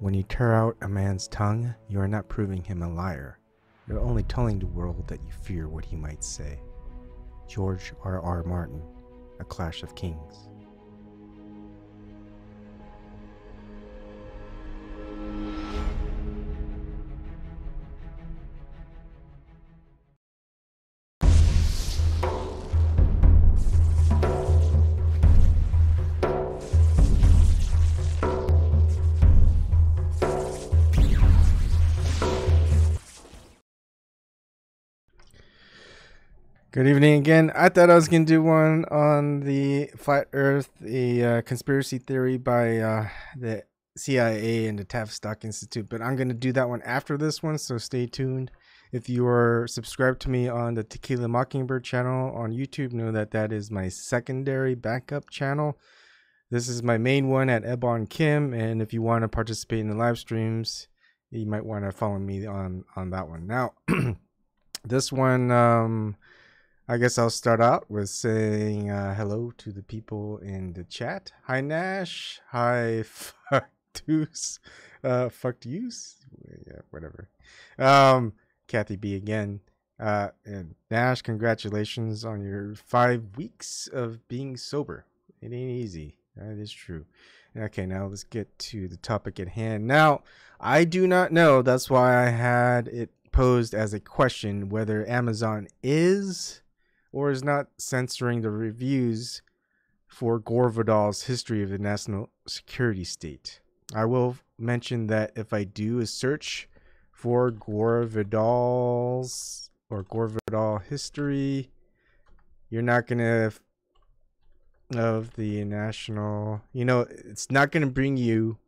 When you tear out a man's tongue, you are not proving him a liar. You're only telling the world that you fear what he might say. George R.R. Martin, A Clash of Kings. Good evening again. I thought I was going to do one on the flat earth, the conspiracy theory by the CIA and the Tavistock Institute, but I'm going to do that one after this one, so stay tuned. If you are subscribed to me on the Tequila Mockingbird channel on YouTube, know that that is my secondary backup channel. This is my main one at Ebon Kim, and if you want to participate in the live streams, you might want to follow me on that one. Now, this one... I guess I'll start out with saying hello to the people in the chat. Hi, Nash. Hi, Fucktoos. Fucktoos? Yeah, whatever. Kathy B again. And Nash, congratulations on your 5 weeks of being sober. It ain't easy. That is true. Okay, now let's get to the topic at hand. Now, I do not know. That's why I had it posed as a question whether Amazon is or is not censoring the reviews for Gore Vidal's History of the National Security State. I will mention that if I do a search for Gore Vidal's or Gore Vidal history, you're not going to of the national, it's not going to bring you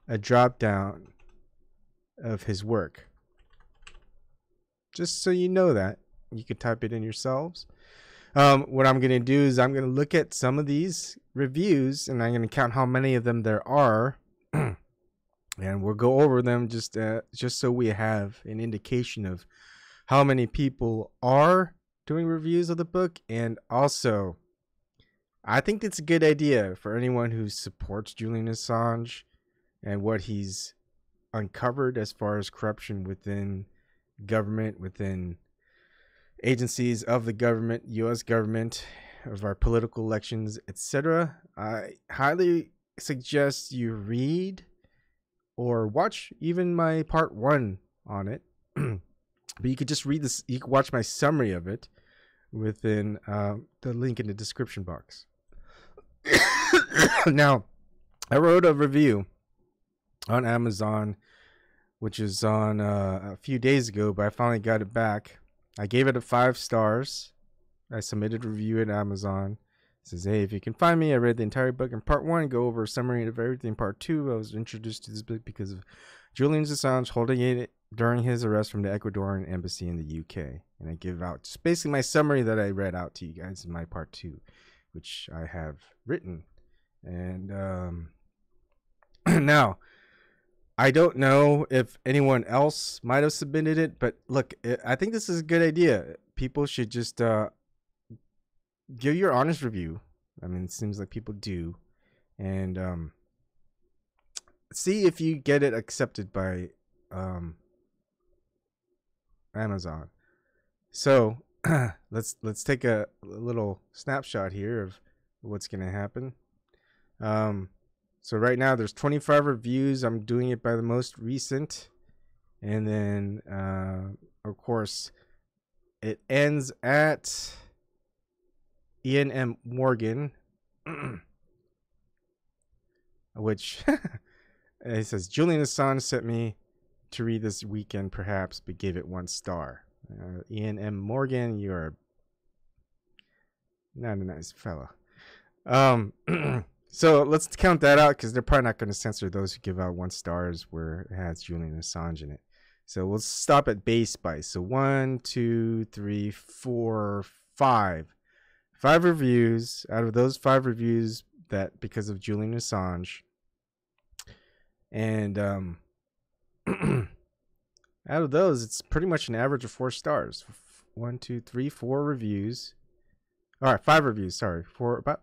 a drop down of his work. Just so you know that. You could type it in yourselves. What I'm going to do is I'm going to look at some of these reviews and I'm going to count how many of them there are. And we'll go over them just so we have an indication of how many people are doing reviews of the book. And also, I think it's a good idea for anyone who supports Julian Assange and what he's uncovered as far as corruption within government, within agencies of the government, U.S. government, of our political elections, etc. I highly suggest you read or watch even my part 1 on it. But you could just read this. You can watch my summary of it within the link in the description box. Now, I wrote a review on Amazon, which is on a few days ago, but I finally got it back. I gave it 5 stars. I submitted a review at Amazon. It says, hey, if you can find me, I read the entire book in part 1, go over a summary of everything. Part 2, I was introduced to this book because of Julian Assange holding it during his arrest from the Ecuadorian embassy in the UK. And I give out just basically my summary that I read out to you guys in my part 2, which I have written. And now, I don't know if anyone else might have submitted it, but look, I think this is a good idea. People should just give your honest review. I mean, it seems like people do. And see if you get it accepted by Amazon. So let's take a little snapshot here of what's going to happen. So right now there's 25 reviews. I'm doing it by the most recent. And then, of course, it ends at Ian M. Morgan, which it says, Julian Assange sent me to read this weekend, perhaps, but gave it 1 star. Ian M. Morgan, you're not a nice fella. So let's count that out because they're probably not going to censor those who give out 1 stars where it has Julian Assange in it. So we'll stop at base spice. So 1, 2, 3, 4, 5. 5 reviews. Out of those 5 reviews, that because of Julian Assange. And out of those, it's pretty much an average of 4 stars. 1, 2, 3, 4 reviews. All right, 5 reviews. Sorry, 4, about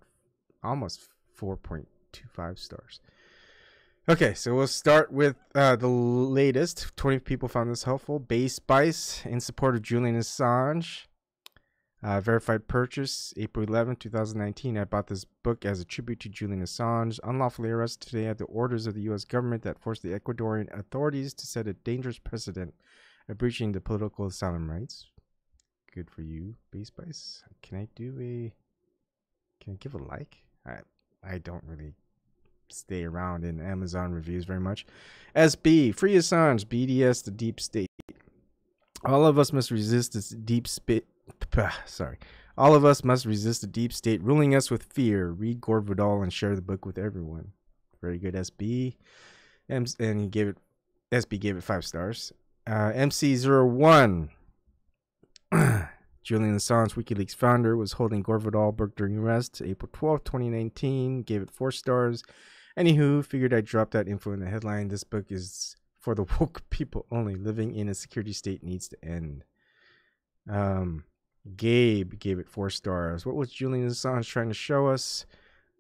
almost 4.25 stars. Okay, so we'll start with the latest. 20 people found this helpful. Bay Spice in support of Julian Assange. Verified purchase, April 11, 2019. I bought this book as a tribute to Julian Assange, unlawfully arrested today at the orders of the U.S. government that forced the Ecuadorian authorities to set a dangerous precedent of breaching the political asylum rights. Good for you, Bay Spice. Can I give a like? I don't really stay around in Amazon reviews very much. SB, free Assange, BDS, the deep state. All of us must resist this All of us must resist the deep state ruling us with fear. Read Gore Vidal and share the book with everyone. Very good, SB. And he gave it. SB gave it 5 stars. MC01. Julian Assange, WikiLeaks founder, was holding Gore Vidal book during arrest, April 12, 2019. Gave it 4 stars. Anywho, figured I'd drop that info in the headline. This book is for the woke people only. Living in a security state needs to end. Gabe gave it 4 stars. What was Julian Assange trying to show us?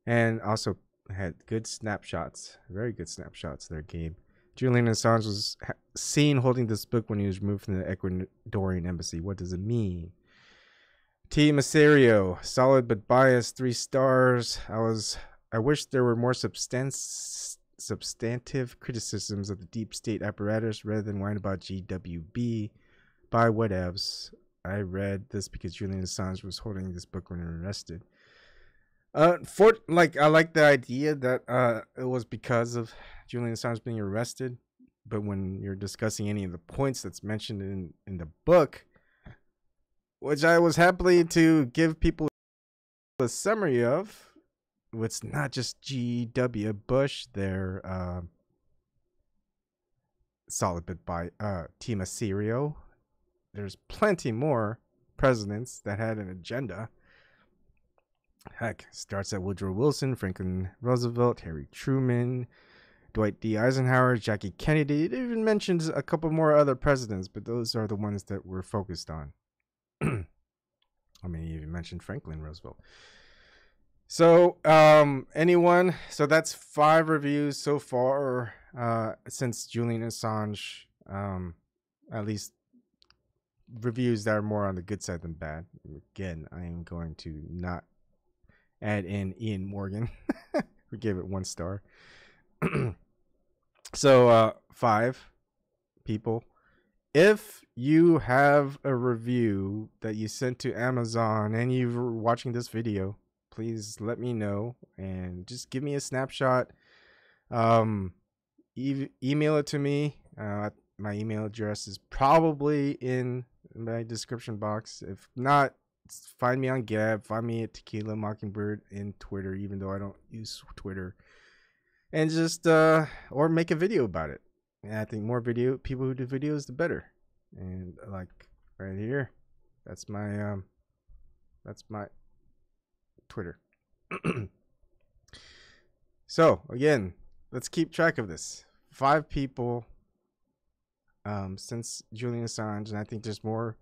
And also had good snapshots. Very good snapshots there, Gabe. Julian Assange was seen holding this book when he was removed from the Ecuadorian embassy. What does it mean? T. Masario, solid but biased, 3 stars. I wish there were more substantive criticisms of the deep state apparatus rather than whine about GWB. By whatevs. I read this because Julian Assange was holding this book when arrested. I like the idea that it was because of Julian Assange being arrested, but when you're discussing any of the points that's mentioned in the book, which I was happily to give people a summary of, it's not just G.W. Bush there, solid bit by Team Assyrio. There's plenty more presidents that had an agenda. Heck, starts at Woodrow Wilson, Franklin Roosevelt, Harry Truman, Dwight D. Eisenhower, Jackie Kennedy. It even mentions a couple more other presidents, but those are the ones that we're focused on. I mean, you even mentioned Franklin Roosevelt. So, so that's 5 reviews so far since Julian Assange, at least reviews that are more on the good side than bad. Again, I am going to not add in Ian Morgan. We gave it 1 star. So 5 people. If you have a review that you sent to Amazon and you're watching this video, please let me know and just give me a snapshot. Email it to me. My email address is probably in my description box. If not, find me on Gab. Find me at Tequila Mockingbird in Twitter, even though I don't use Twitter. And just or make a video about it. And I think more people who do videos, the better. And like right here, that's my Twitter. So again, let's keep track of this. 5 people since Julian Assange, and I think there's more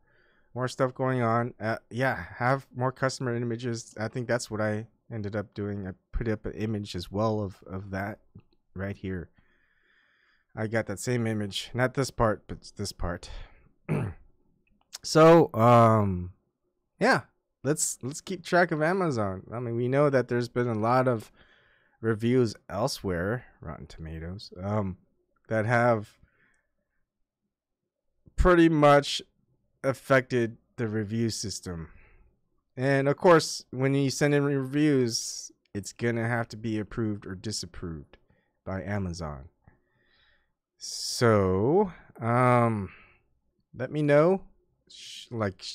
stuff going on. Have more customer images. I think that's what I ended up doing. I put up an image as well of that right here. I got that same image, not this part, but this part. So yeah, let's keep track of Amazon. I mean, we know that there's been a lot of reviews elsewhere, Rotten Tomatoes, that have pretty much affected the review system. And of course, when you send in reviews, it's gonna have to be approved or disapproved by Amazon. So let me know,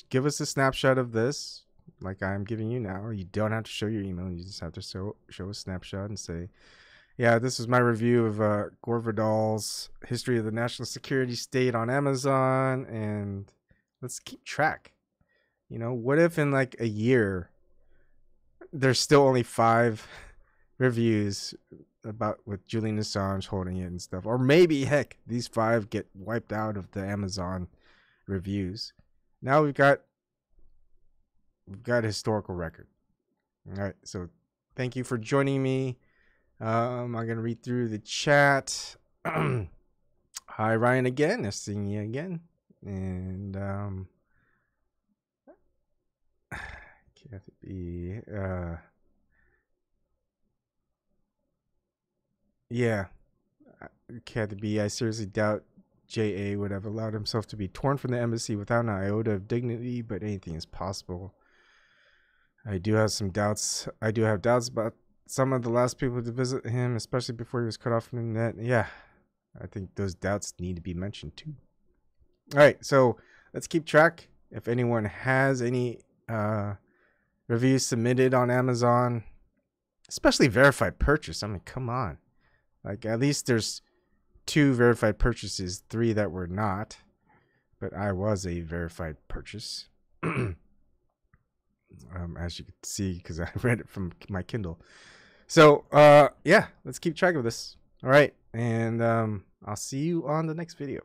give us a snapshot of this like I'm giving you now. You don't have to show your email, you just have to show a snapshot and say, yeah, this is my review of Gore Vidal's History of the National Security State on Amazon, and let's keep track. You know, what if in like a year there's still only 5 reviews with Julian Assange holding it and stuff, or maybe heck, these 5 get wiped out of the Amazon reviews. Now we've got a historical record. All right, so thank you for joining me. I'm gonna read through the chat. Hi Ryan again, nice seeing you again. And Kathy, yeah, Kathy B, I seriously doubt JA would have allowed himself to be torn from the embassy without an iota of dignity, but anything is possible. I do have some doubts. I do have doubts about some of the last people to visit him, especially before he was cut off from the net. Yeah, I think those doubts need to be mentioned too. All right, so let's keep track. If anyone has any reviews submitted on Amazon, especially verified purchase, I mean, come on. Like, at least there's 2 verified purchases, 3 that were not. But I was a verified purchase. As you can see, because I read it from my Kindle. So, yeah, let's keep track of this. All right, and I'll see you on the next video.